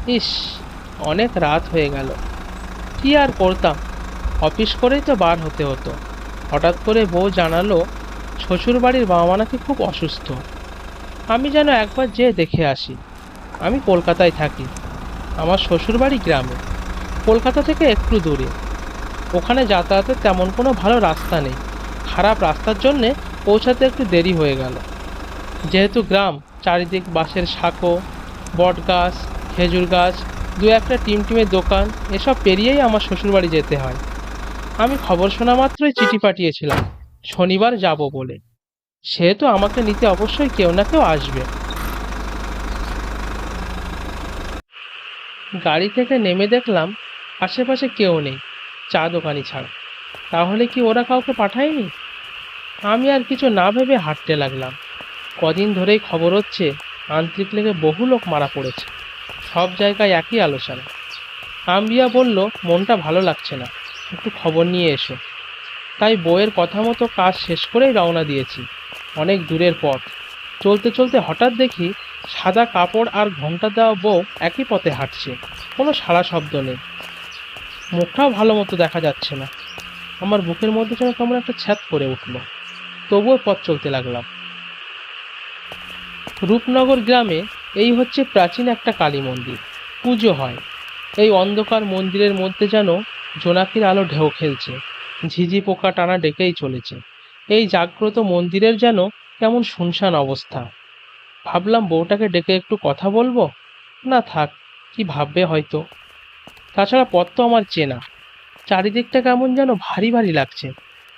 ইস, অনেক রাত হয়ে গেল। কি আর করতাম, অফিস করেই তো বার হতে হতো। হঠাৎ করে বউ জানালো শ্বশুরবাড়ির বাবা মা নাকি খুব অসুস্থ। আমি যেন একবার যেয়ে দেখে আসি। আমি কলকাতায় থাকি, আমার শ্বশুরবাড়ি গ্রামে, কলকাতা থেকে একটু দূরে। ওখানে যাতায়াতের তেমন কোনো ভালো রাস্তা নেই। খারাপ রাস্তার জন্যে পৌঁছাতে একটু দেরি হয়ে গেল। যেহেতু গ্রাম, চারিদিক বাঁশের সাঁকো, বট গাছ, খেজুর গাছ, দু একটা টিমটিমের দোকান, এসব পেরিয়েই আমার শ্বশুরবাড়ি যেতে হয়। আমি খবর শোনা মাত্রই চিঠি পাঠিয়েছিলাম শনিবার যাব বলে। সেহেতু আমাকে নিতে অবশ্যই কেউ না কেউ আসবে। গাড়ি থেকে নেমে দেখলাম আশেপাশে কেউ নেই, চা দোকানি ছাড়া। তাহলে কি ওরা কাউকে পাঠায়নি? আমি আর কিছু না ভেবে হাঁটতে লাগলাম। কদিন ধরেই খবর হচ্ছে আন্তরিক লেগে বহু লোক মারা পড়েছে। সব জায়গায় একই আলোচনা। আম্বিয়া বলল মনটা ভালো লাগছে না, একটু খবর নিয়ে এসো। তাই বইয়ের কথা মতো কাজ শেষ করেই রওনা দিয়েছি। অনেক দূরের পথ। চলতে চলতে হঠাৎ দেখি সাদা কাপড় আর ঘোমটা দেওয়া বউ একই পথে হাঁটছে। কোনো সাড়া শব্দ নেই, মুখটাও ভালো মতো দেখা যাচ্ছে না। আমার বুকের মধ্যে যেন কেমন একটা ছ্যাদ করে উঠল। তবুও পথ চলতে লাগলাম। রূপনগর গ্রামে এই হচ্ছে প্রাচীন একটা কালী মন্দির। পুজো হয়। এই অন্ধকার মন্দিরের মধ্যে যেন জোনাকির আলো ঢেউ খেলছে, ঝিঝি পোকা টানা ডেকেই চলেছে। এই জাগ্রত মন্দিরের যেন কেমন শুনশান অবস্থা। ভাবলাম বউটাকে ডেকে একটু কথা বলবো। না থাক, কি ভাববে হয়তো। তাছাড়া পথ তো আমার চেনা। চারিদিকটা কেমন যেন ভারী ভারী লাগছে,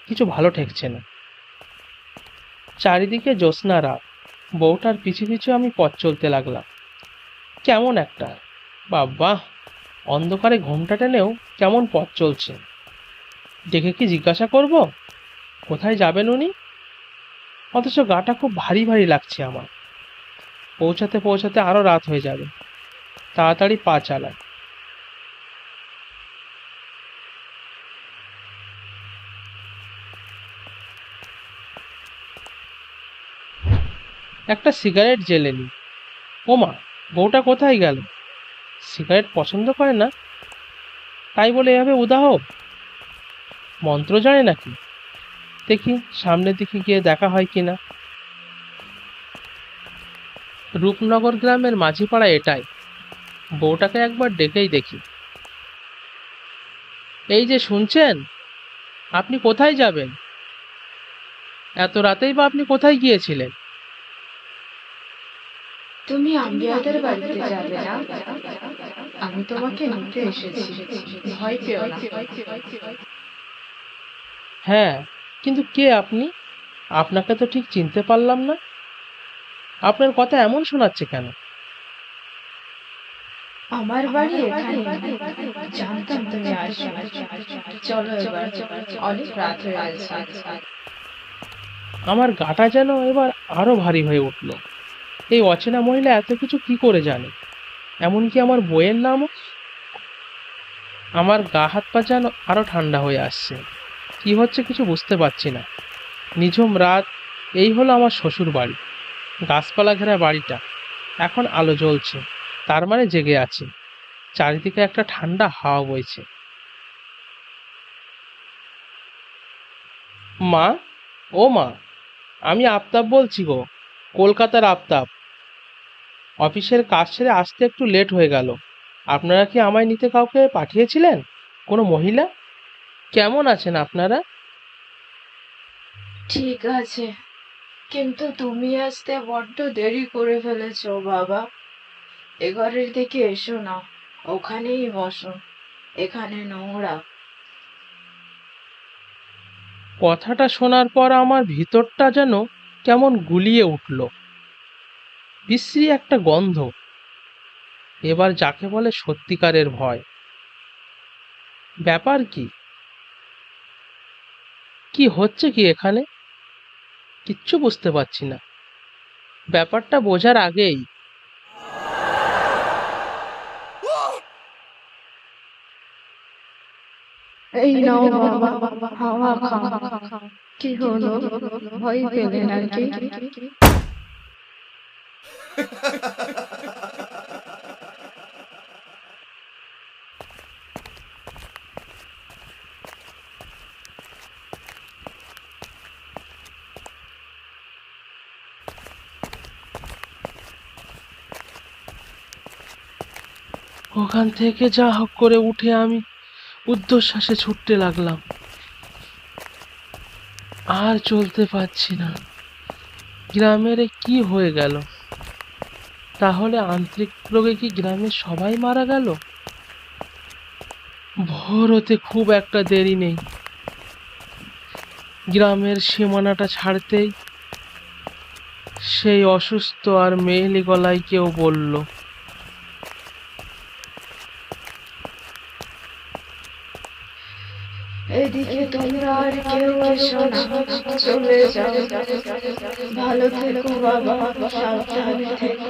কিছু ভালো ঠেকছে না। চারিদিকে জ্যোৎস্না রাত। বউটার পিছু পিছু আমি পথ চলতে লাগলাম। কেমন একটা, বাবা, অন্ধকারে ঘোমটা টেনেও কেমন পথ চলছে। ডেকে কি জিজ্ঞাসা করব কোথায় যাবেন উনি? অথচ গাটা খুব ভারী ভারী লাগছে আমার। পৌঁছাতে পৌঁছাতে আরো রাত হয়ে যাবে। তাড়াতাড়ি পা চালায়। একটা সিগারেট জ্বেলে নি। ওমা, বউটা কোথায় গেল? সিগারেট পছন্দ করে না তাই বলে এভাবে উদাহ? মন্ত্র জানে নাকি? দেখি সামনের দিকে গিয়ে দেখা হয় কিনা। রূপনগর গ্রামের মাঝিপাড়া এটাই। বউটাকে একবার ডেকেই দেখি। এই যে শুনছেন, আপনি কোথায় যাবেন? এত রাতেই বা আপনি কোথায় গিয়েছিলেন? তুমি আম্বিয়াদের বাড়িতে যাবে না? আমি তোমাকে নিতে এসেছি, ভয় পেও না। হ্যাঁ, কিন্তু কে আপনি? আপনাকে তো ঠিক চিনতে পারলাম না। আপনার কথা এমন শোনাচ্ছে কেন? আমার বাড়ি এখানে। জানতাম তুমি আসবে। চলো এবার, অনেক রাত হয়ে গেছে। আমার গাটা যেন এবার আরো ভারী হয়ে উঠল। এই অচেনা মহিলা এত কিছু কি করে জানে? এমনকি আমার বইয়ের নামও। আমার গা হাত পা যেন আরো ঠান্ডা হয়ে আসছে। কি হচ্ছে কিছু বুঝতে পারছি না। নিঝুম রাত। এই হলো আমার শ্বশুর বাড়ি। গাছপালা ঘেরা বাড়িটা। এখন আলো জ্বলছে, তার মানে জেগে আছে। চারিদিকে একটা ঠান্ডা হাওয়া বইছে। মা, ও মা, আমি আফতাব বলছি গো, কলকাতার আফতাব। অফিসের কাজ সেরে আসতে একটু লেট হয়ে গেল। আপনারা কি আমায় নিতে কাউকে পাঠিয়েছিলেন, কোনো মহিলা? কেমন আছেন আপনারা? ঠিক আছে, কিন্তু তুমি আসতে বড্ড দেরি করে ফেলেছো বাবা। এ ঘরের দিকে এসো না, ওখানেই বসো। এখানে নোংরা। কথাটা শোনার পর আমার ভিতরটা যেন কেমন গুলিয়ে উঠল। বিশ্রী একটা গন্ধ। এবার যাকে বলে সত্যিকারের ভয়। ব্যাপার কি? কি হচ্ছে কি এখানে? কিচ্ছু বুঝতে পারছি না। ব্যাপারটা বোঝার আগেই এই নাও বাবা, হাওয়া খাও। কি হলো, ভয় পেলে নাকি? ওখান থেকে যা হোক করে উঠে আমি ঊর্ধ্বশ্বাসে ছুটতে লাগলাম। আর চলতে পারছি না। গ্রামের এ কি হয়ে গেল? তাহলে আন্তরিক রোগে কি গ্রামের সবাই মারা গেল? ভোর হতে খুব একটা দেরি নেই। গ্রামের সীমানাটা ছাড়তেই সেই অসুস্থ আর মেয়েলি গলায় কেউ বলল, এদিকে তোমরা আর কেউ এসো না, চলে যাও। ভালো থেকো বাবা, সাবধানে থেকো।